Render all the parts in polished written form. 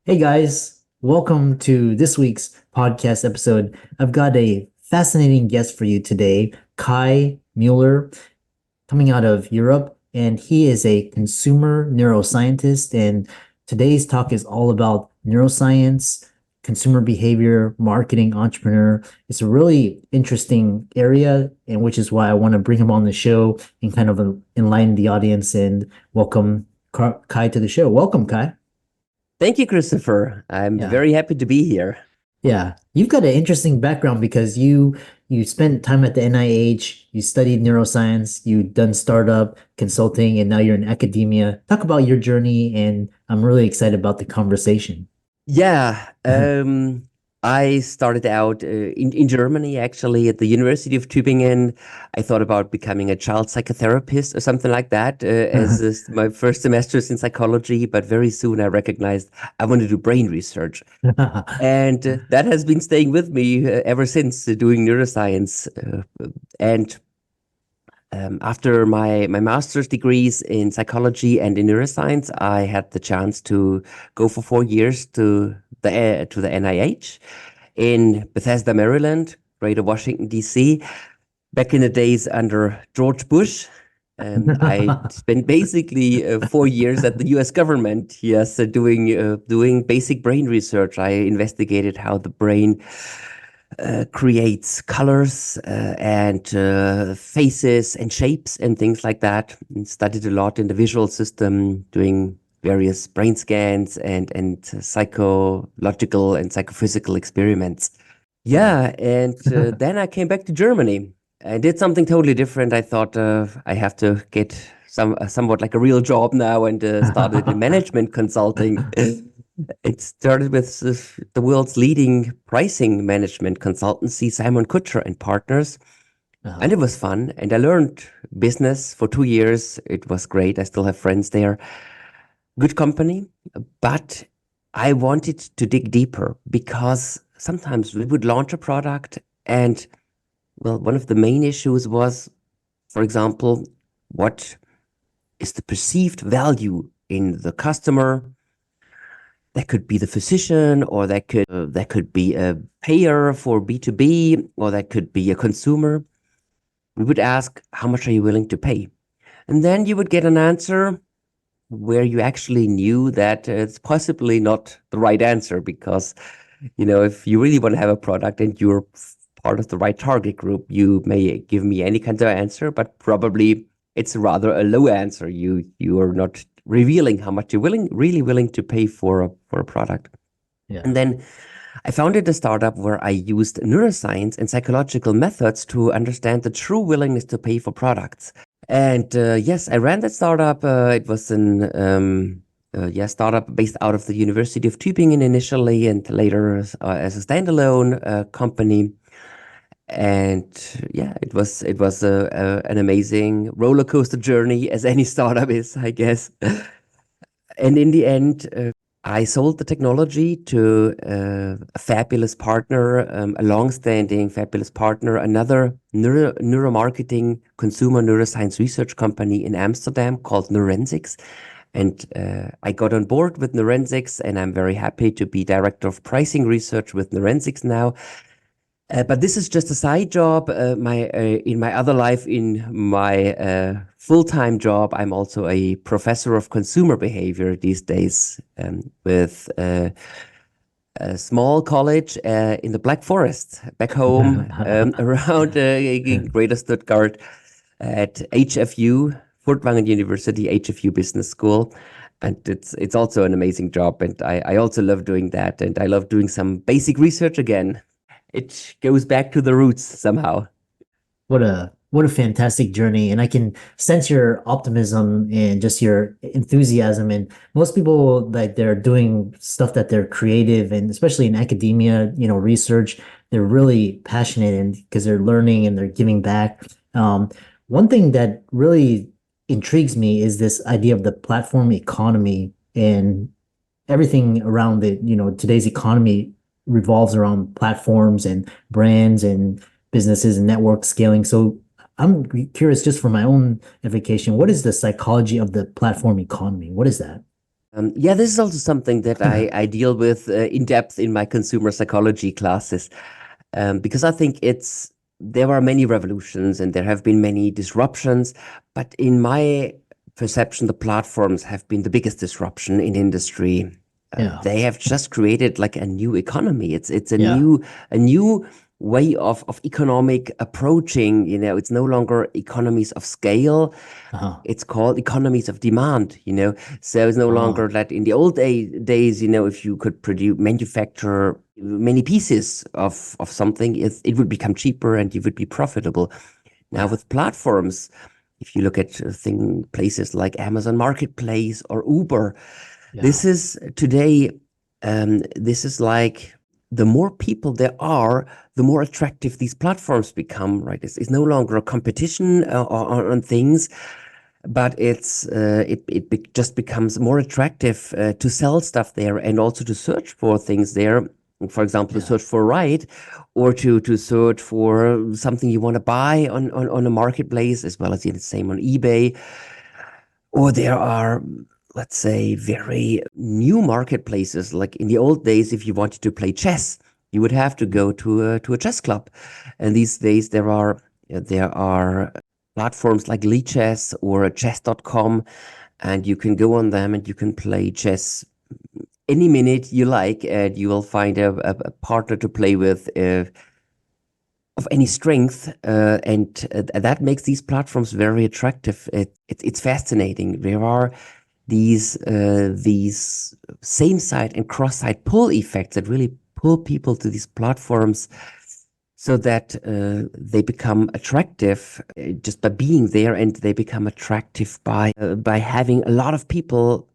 Hey guys, welcome to this week's podcast episode. I've got a fascinating guest for you today, Kai Müller, coming out of Europe, and he is a consumer neuroscientist. And today's talk is all about neuroscience, consumer behavior, marketing, entrepreneur. It's a really interesting area, and which is why I want to bring him on the show and kind of enlighten the audience and welcome Kai to the show. Welcome, Kai. Thank you, Christopher. I'm Yeah. very happy to be here. Yeah, you've got an interesting background because you spent time at the NIH, you studied neuroscience, you've done startup consulting, and now you're in academia. Talk about your journey, and I'm really excited about the conversation. Yeah, I started out in Germany, actually, at the University of Tübingen. I thought about becoming a child psychotherapist or something like that my first semesters in psychology, but very soon I recognized I want to do brain research. And that has been staying with me ever since doing neuroscience. And After my master's degrees in psychology and in neuroscience, I had the chance to go for 4 years to the NIH in Bethesda, Maryland, Greater Washington, D.C. Back in the days under George Bush. I spent basically 4 years at the U.S. government, yes, doing basic brain research. I investigated how the brain creates colors and faces and shapes and things like that. And studied a lot in the visual system, doing various brain scans and psychological and psychophysical experiments. Yeah, and then I came back to Germany. I did something totally different. I thought I have to get somewhat like a real job now, and started in management consulting. It started with the world's leading pricing management consultancy, Simon Kucher and Partners. And it was fun. And I learned business for 2 years. It was great. I still have friends there. Good company. But I wanted to dig deeper because sometimes we would launch a product and, well, one of the main issues was, for example, what is the perceived value in the customer? That could be the physician, or that could be a payer for B2B, or that could be a consumer. We would ask, how much are you willing to pay? And then you would get an answer where you actually knew that it's possibly not the right answer, because, if you really want to have a product and you're part of the right target group, you may give me any kind of answer, but probably it's rather a low answer. You are not revealing how much you're really willing to pay for a product. Yeah. And then I founded a startup where I used neuroscience and psychological methods to understand the true willingness to pay for products. And yes, I ran that startup. It was an startup based out of the University of Tübingen initially, and later as a standalone company. And yeah, it was an amazing roller coaster journey, as any startup is, I guess. And in the end, I sold the technology to a fabulous partner, a long-standing fabulous partner, another neuromarketing consumer neuroscience research company in Amsterdam called Neurensics. And I got on board with Neurensics, and I'm very happy to be director of pricing research with Neurensics now. But this is just a side job. In my other life, in my full-time job, I'm also a professor of consumer behavior these days, with a small college in the Black Forest back home, around Greater Stuttgart, at HFU, Furtwangen University, HFU Business School. And it's also an amazing job, and I also love doing that, and I love doing some basic research again. It goes back to the roots somehow. What a fantastic journey. And I can sense your optimism and just your enthusiasm. And most people, like, they're doing stuff that they're creative, and especially in academia, research, they're really passionate, and because they're learning and they're giving back. One thing that really intrigues me is this idea of the platform economy and everything around it. Today's economy revolves around platforms and brands and businesses and network scaling. So I'm curious, just for my own edification, what is the psychology of the platform economy? What is that? Yeah, this is also something that I deal with in depth in my consumer psychology classes, because I think there are many revolutions and there have been many disruptions, but in my perception, the platforms have been the biggest disruption in industry. Yeah. They have just created like a new economy. It's Yeah. a new way of economic approaching. It's no longer economies of scale. Uh-huh. It's called economies of demand, so it's no Oh, longer that in the old days, if you could manufacture many pieces of something, it would become cheaper and you would be profitable. Now yeah. with platforms, if you look at places like Amazon Marketplace or Uber, Yeah. this is today, this is like the more people there are, the more attractive these platforms become, right? It's no longer a competition on things, but it just becomes more attractive to sell stuff there and also to search for things there. For example, to Yeah. search for a ride or to search for something you want to buy on a marketplace, as well as the same on eBay. Or there are, let's say, very new marketplaces. Like in the old days, if you wanted to play chess, you would have to go to a chess club. And these days there are platforms like Lichess or chess.com, and you can go on them and you can play chess any minute you like, and you will find a partner to play with of any strength, and that makes these platforms very attractive. It's fascinating. There are these same side and cross side pull effects that really pull people to these platforms, so that they become attractive just by being there, and they become attractive by having a lot of people.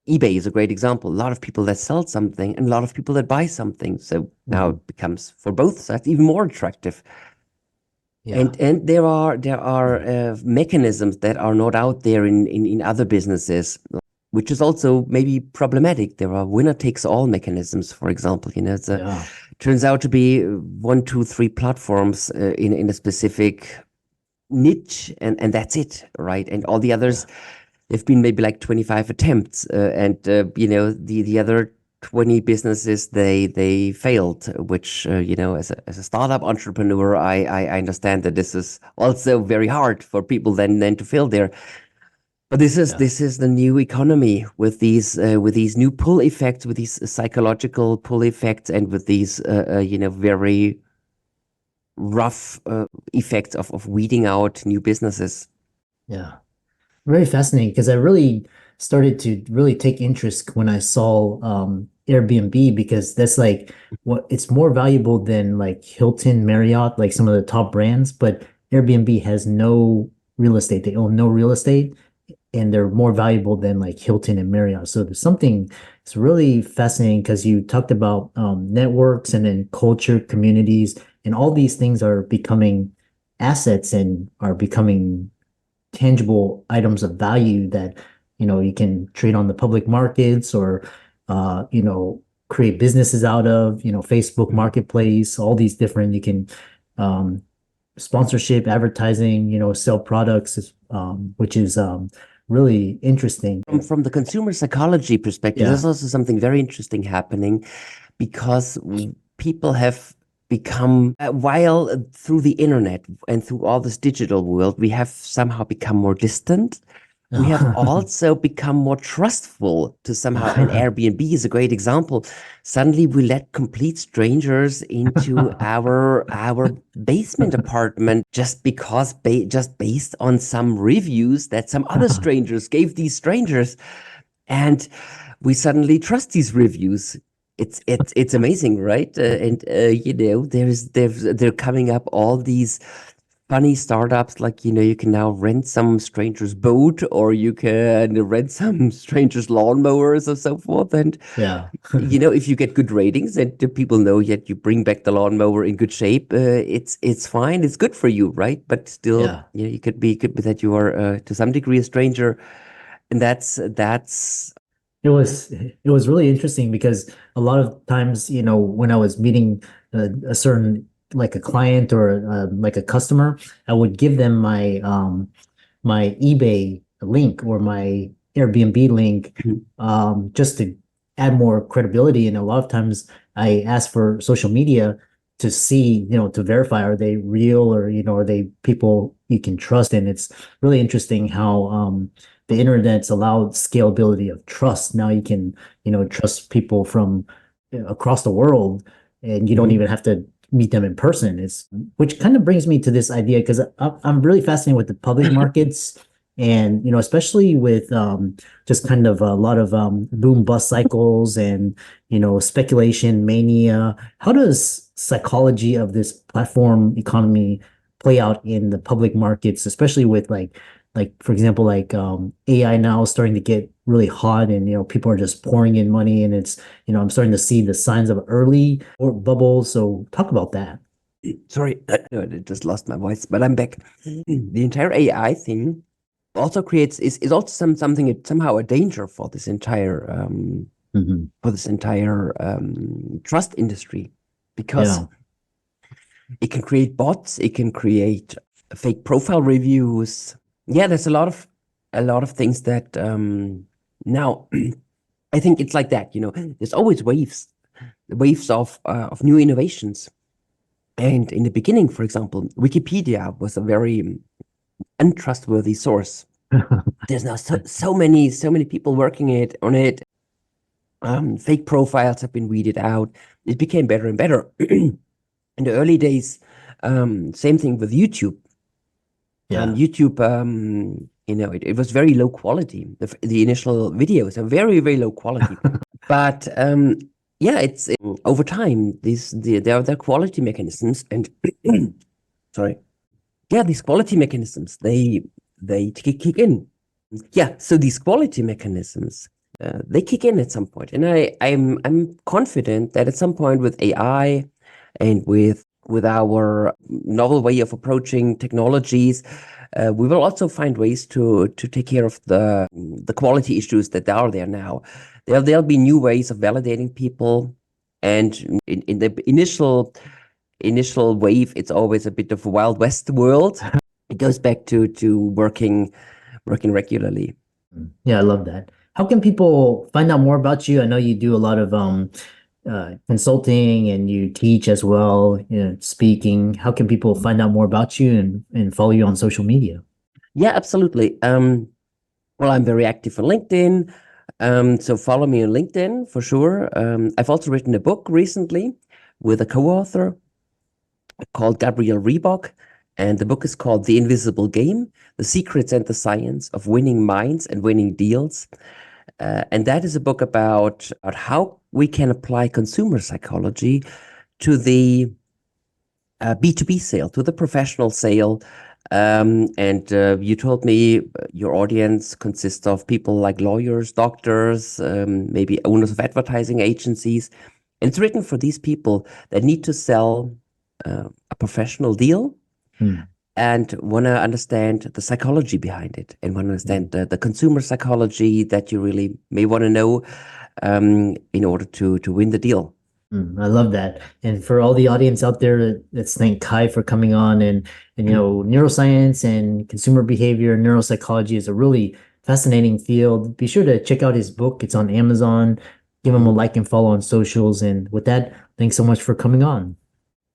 eBay is a great example. A lot of people that sell something and a lot of people that buy something. So now Mhm. it becomes for both sides even more attractive. Yeah. And there are mechanisms that are not out there in other businesses, which is also maybe problematic. There are winner takes all mechanisms, for example. Yeah. Turns out to be one, two, three platforms in a specific niche, and that's it, right? And all the others, Yeah. there've been maybe like 25 attempts, and the other 20 businesses, they failed, which as a startup entrepreneur, I understand that this is also very hard for people then to fail there. But this is Yeah. this is the new economy with these new pull effects, with these psychological pull effects, and with these very rough effects of weeding out new businesses. Yeah. Very fascinating because I really started to really take interest when I saw Airbnb because that's like what it's more valuable than like Hilton, Marriott, like some of the top brands, but Airbnb has no real estate. They own no real estate and they're more valuable than like Hilton and Marriott. So there's something it's really fascinating because you talked about networks and then culture, communities, and all these things are becoming assets and are becoming tangible items of value that you can trade on the public markets or create businesses out of Facebook Mhm. Marketplace, all these different you can um, sponsorship, advertising, sell products, which is really interesting. From the consumer psychology perspective, Yeah. there's also something very interesting happening, because people have become, while through the internet and through all this digital world, we have somehow become more distant. We have also become more trustful to somehow, and Airbnb is a great example. Suddenly we let complete strangers into our basement apartment just because just based on some reviews that some other strangers gave these strangers, and we suddenly trust these reviews. It's amazing, right? And they're coming up all these funny startups, like you can now rent some stranger's boat, or you can rent some stranger's lawnmowers or so forth. And Yeah. if you get good ratings and the people know yet you bring back the lawnmower in good shape, it's fine, it's good for you, right? But still, Yeah. you could be that you are to some degree a stranger, and that's It was really interesting because a lot of times, when I was meeting a certain like a client or like a customer, I would give them my eBay link or my Airbnb link, just to add more credibility. And a lot of times I ask for social media to see, to verify, are they real, or, are they people you can trust? And it's really interesting how the internet's allowed scalability of trust. Now you can, trust people from across the world, and you don't even have to meet them in person. Which kind of brings me to this idea, because I'm really fascinated with the public markets, and especially with just kind of a lot of boom bust cycles and speculation mania. How does psychology of this platform economy play out in the public markets, especially with like for example, like AI now starting to get really hot, and people are just pouring in money, and it's I'm starting to see the signs of early or bubbles. So talk about that. Sorry, I just lost my voice, but I'm back. The entire AI thing also is also something somehow a danger for this entire trust industry, because Yeah. it can create bots, it can create fake profile reviews. Yeah, there's a lot of things that now I think it's like that. There's always waves of new innovations. And in the beginning, for example, Wikipedia was a very untrustworthy source. There's now so many people working on it. Fake profiles have been weeded out. It became better and better. In the early days, same thing with YouTube. Yeah. YouTube, it was very low quality. The initial videos are very, very low quality. But yeah, it's over time, there are quality mechanisms, and sorry. Yeah, these quality mechanisms, they kick in. Yeah, so these quality mechanisms, they kick in at some point. And I'm confident that at some point with AI and with our novel way of approaching technologies, we will also find ways to take care of the quality issues that are there now. There'll be new ways of validating people, and in the initial wave, it's always a bit of a Wild West world. It goes back to working regularly. Yeah, I love that. How can people find out more about you? I know you do a lot of consulting, and you teach as well, speaking. How can people find out more about you and follow you on social media? Yeah, absolutely. Well, I'm very active on LinkedIn. So follow me on LinkedIn for sure. I've also written a book recently with a co-author called Gabriel Reebok, and the book is called The Invisible Game: The Secrets and the Science of Winning Minds and Winning Deals. And that is a book about how we can apply consumer psychology to the B2B sale, to the professional sale. And you told me your audience consists of people like lawyers, doctors, maybe owners of advertising agencies. And it's written for these people that need to sell a professional deal and want to understand the psychology behind it, and want to understand the consumer psychology that you really may want to know in order to win the deal. I love that. And for all the audience out there, let's thank Kai for coming on. And neuroscience and consumer behavior, neuropsychology is a really fascinating field. Be sure to check out his book. It's on Amazon. Give him a like and follow on socials. And with that, thanks so much for coming on.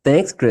Thanks, Chris.